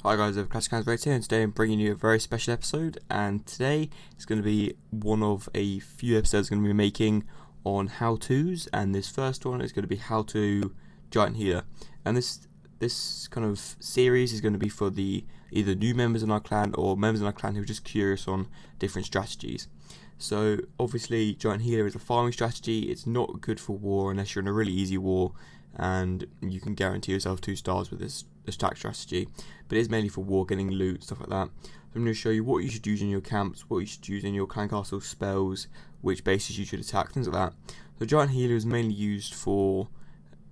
Hi guys, of Classic Hands here, and today I'm bringing you a very special episode, and today is going to be one of a few episodes I'm going to be making on how-tos, and this first one is going to be how to Giant Healer, and this kind of series is going to be for the either new members in our clan or members in our clan who are just curious on different strategies. So obviously Giant Healer is a farming strategy. It's not good for war unless you're in a really easy war, and you can guarantee yourself 2 stars with this attack strategy, but it is mainly for war, getting loot, stuff like that. So I'm going to show you what you should use in your camps, what you should use in your clan castle spells, which bases you should attack, things like that. So Giant Healer is mainly used for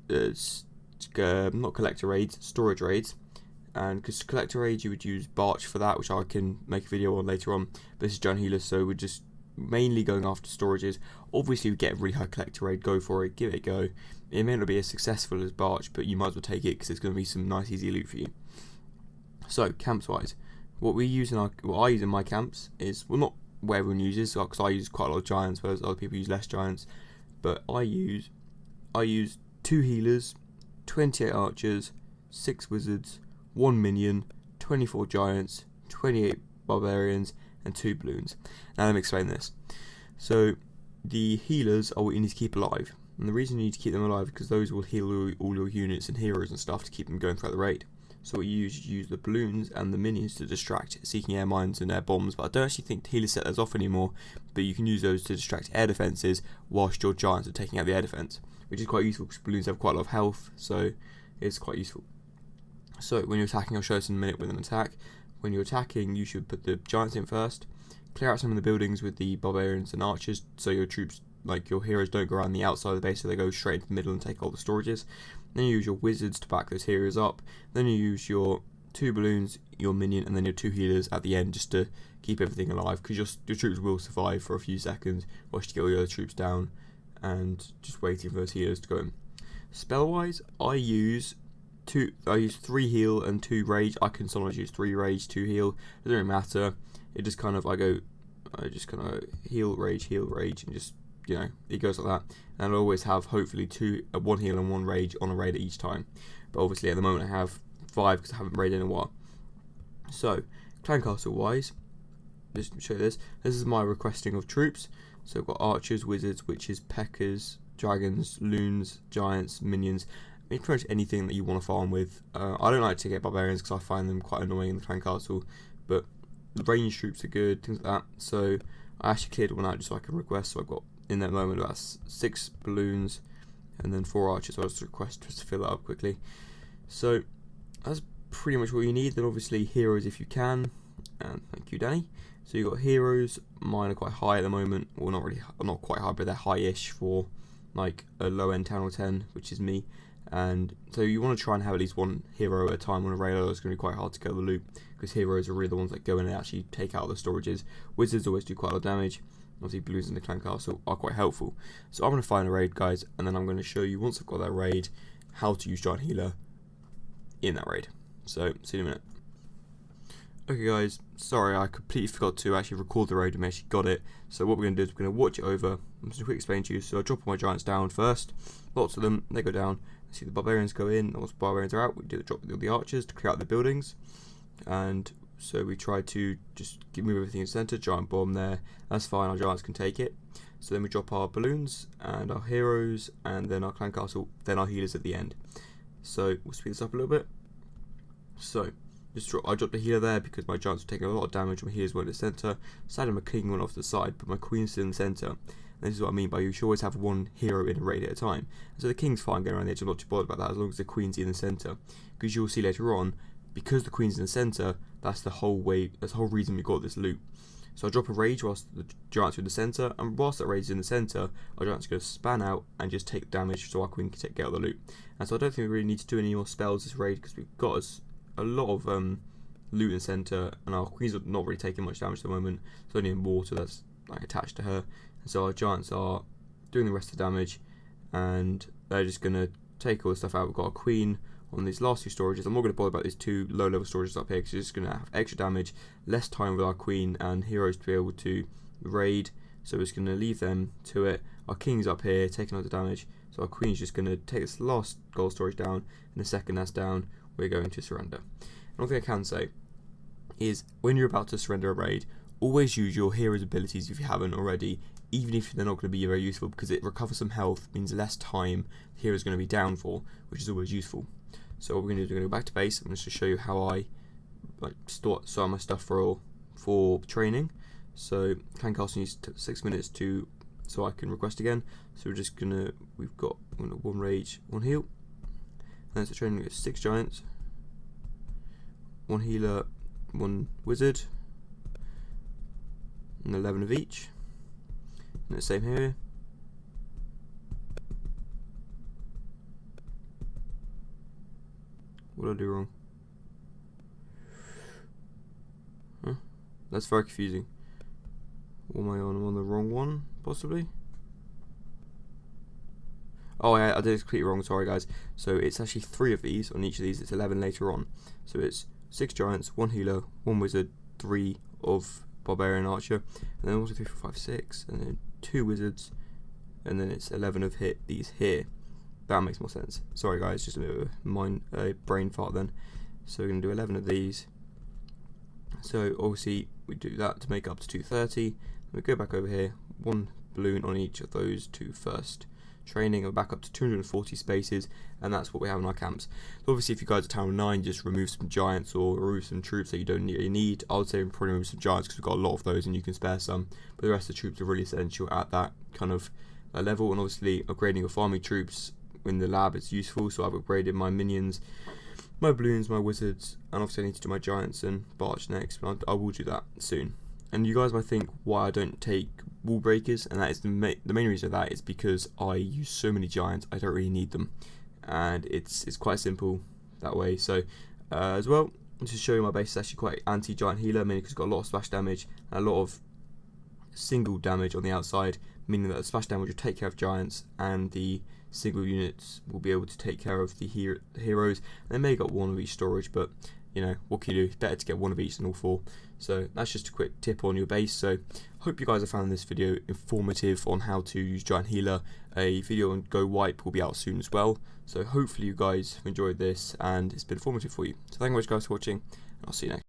not collector raids, storage raids, and because collector raids you would use Barch for that, which I can make a video on later on, but this is Giant Healer, so we're just mainly going after storages. Obviously we get a really high collector raid, go for it, give it a go. It may not be as successful as Barch, but you might as well take it because it's going to be some nice easy loot for you. So camps wise, what I use in my camps is, well, not what everyone uses, because I use quite a lot of giants, whereas other people use less giants, but I use 2 healers, 28 archers, 6 wizards, 1 minion, 24 giants, 28 barbarians, and 2 balloons. Now let me explain this. So the healers are what you need to keep alive, and the reason you need to keep them alive is because those will heal all your units and heroes and stuff to keep them going throughout the raid. So what you use the balloons and the minions to distract seeking air mines and air bombs, but I don't actually think healers set those off anymore, but you can use those to distract air defences whilst your giants are taking out the air defence, which is quite useful because balloons have quite a lot of health, so it's quite useful. So when you're attacking, I'll show us in a minute with an attack. When you're attacking, you should put the giants in first, clear out some of the buildings with the barbarians and archers, so your troops, like your heroes, don't go around the outside of the base, so they go straight into the middle and take all the storages. Then you use your wizards to back those heroes up. Then you use your 2 balloons, your minion, and then your 2 healers at the end, just to keep everything alive, because your troops will survive for a few seconds whilst you get all your other troops down and just waiting for those healers to go in. Spell wise, I use 3 heal and 2 rage. I can sometimes use 3 rage, 2 heal. It doesn't really matter. It just kind of, I just kind of heal, rage, and just, you know, it goes like that. And I'll always have hopefully 1 heal and 1 rage on a raid at each time. But obviously at the moment I have 5 because I haven't raided in a while. So clan castle wise, just to show you this is my requesting of troops. So I've got archers, wizards, witches, peckers, dragons, loons, giants, minions. I mean, pretty much anything that you want to farm with. I don't like to get barbarians because I find them quite annoying in the clan castle, but the range troops are good, things like that. So I actually cleared one out just so I can request. So I've got in that moment about 6 balloons and then 4 archers. So I just request just to fill that up quickly. So that's pretty much what you need. Then obviously heroes if you can, and thank you, Danny. So you've got heroes. Mine are quite high at the moment. Well, not quite high, but they're high-ish for like a low-end 10 or 10, which is me. And so you want to try and have at least 1 hero at a time on a raid, it's going to be quite hard to get the loot, because heroes are really the ones that go in and actually take out the storages. Wizards always do quite a lot of damage. Obviously balloons in the clan castle are quite helpful. So I'm going to find a raid, guys, and then I'm going to show you, once I've got that raid, how to use Giant Healer in that raid. So see you in a minute. Okay guys, sorry, I completely forgot to actually record the raid and we actually got it. So what we're going to do is we're going to watch it over. I'm just going to quickly explain to you. So I drop all my giants down first. Lots of them, they go down. See the barbarians go in. Once the barbarians are out, we do drop the archers to clear out the buildings. And so we try to just move everything in the centre. Giant bomb there. That's fine, our giants can take it. So then we drop our balloons and our heroes and then our clan castle, then our healers at the end. So we'll speed this up a little bit. So I dropped the healer there because my giants were taking a lot of damage. My healers were in the centre. Sadly my king went off to the side, but my queen's still in the centre. And this is what I mean by you should always have 1 hero in a raid at a time. And so the king's fine going around the edge. I'm not too bothered about that as long as the queen's in the centre. Because you'll see later on, because the queen's in the centre, that's the whole reason we got this loot. So I drop a rage whilst the giants are in the centre, and whilst that rage is in the centre, our giants are going to span out and just take damage so our queen can get all the loot. And so I don't think we really need to do any more spells this raid because we've got a lot of loot in the centre, and our queen's not really taking much damage at the moment. It's only in water that's like attached to her, and so our giants are doing the rest of the damage, and they're just going to take all the stuff out. We've got our queen on these last 2 storages. I'm not going to bother about these 2 low-level storages up here because it's just going to have extra damage, less time with our queen and heroes to be able to raid, so we're just going to leave them to it. Our king's up here taking all the damage, so our queen's just going to take this last gold storage down, and the second that's down we're going to surrender. One thing I can say is when you're about to surrender a raid, always use your hero's abilities if you haven't already, even if they're not going to be very useful, because it recovers some health, means less time the hero's going to be down for, which is always useful. So what we're going to do, we're going to go back to base. I'm just to show you how I store my stuff for training. So can casting needs 6 minutes so I can request again. So we're just gonna we've got 1 rage, 1 heal, and then for training we 6 giants, 1 healer, 1 wizard, and 11 of each. And the same here. What did I do wrong? Huh? That's very confusing. What am I on? I'm on the wrong one, possibly. Oh, yeah, I did it completely wrong. Sorry, guys. So it's actually 3 of these on each of these. It's 11 later on. So it's 6 giants, 1 healer, 1 wizard, 3 of barbarian archer, and then 1, 2, 3, 4, 5, 6, and then 2 wizards, and then it's 11 of these here. That makes more sense. Sorry, guys, just a bit of a brain fart then. So we're going to do 11 of these. So obviously we do that to make up to 230. We go back over here, 1 balloon on each of those 2 first training, and we're back up to 240 spaces, and that's what we have in our camps. So obviously if you guys are town 9, just remove some giants or remove some troops that you don't really need. I would say probably remove some giants because we've got a lot of those and you can spare some, but the rest of the troops are really essential at that kind of level. And obviously upgrading your farming troops in the lab is useful, so I've upgraded my minions, my balloons, my wizards, and obviously I need to do my giants and barge next, but I will do that soon. And you guys might think why I don't take wall breakers, and that is the main reason of that is because I use so many giants, I don't really need them, and it's quite simple that way. So as well, just to show you, my base is actually quite anti-giant healer, mainly because it's got a lot of splash damage and a lot of single damage on the outside, meaning that the splash damage will take care of giants and the single units will be able to take care of the heroes. They may got 1 of each storage, but you know, what can you do? It's better to get 1 of each than all 4. So that's just a quick tip on your base. So hope you guys have found this video informative on how to use giant healer. A video on go wipe will be out soon as well. So hopefully you guys have enjoyed this and it's been informative for you. So thank you very much guys for watching, and I'll see you next.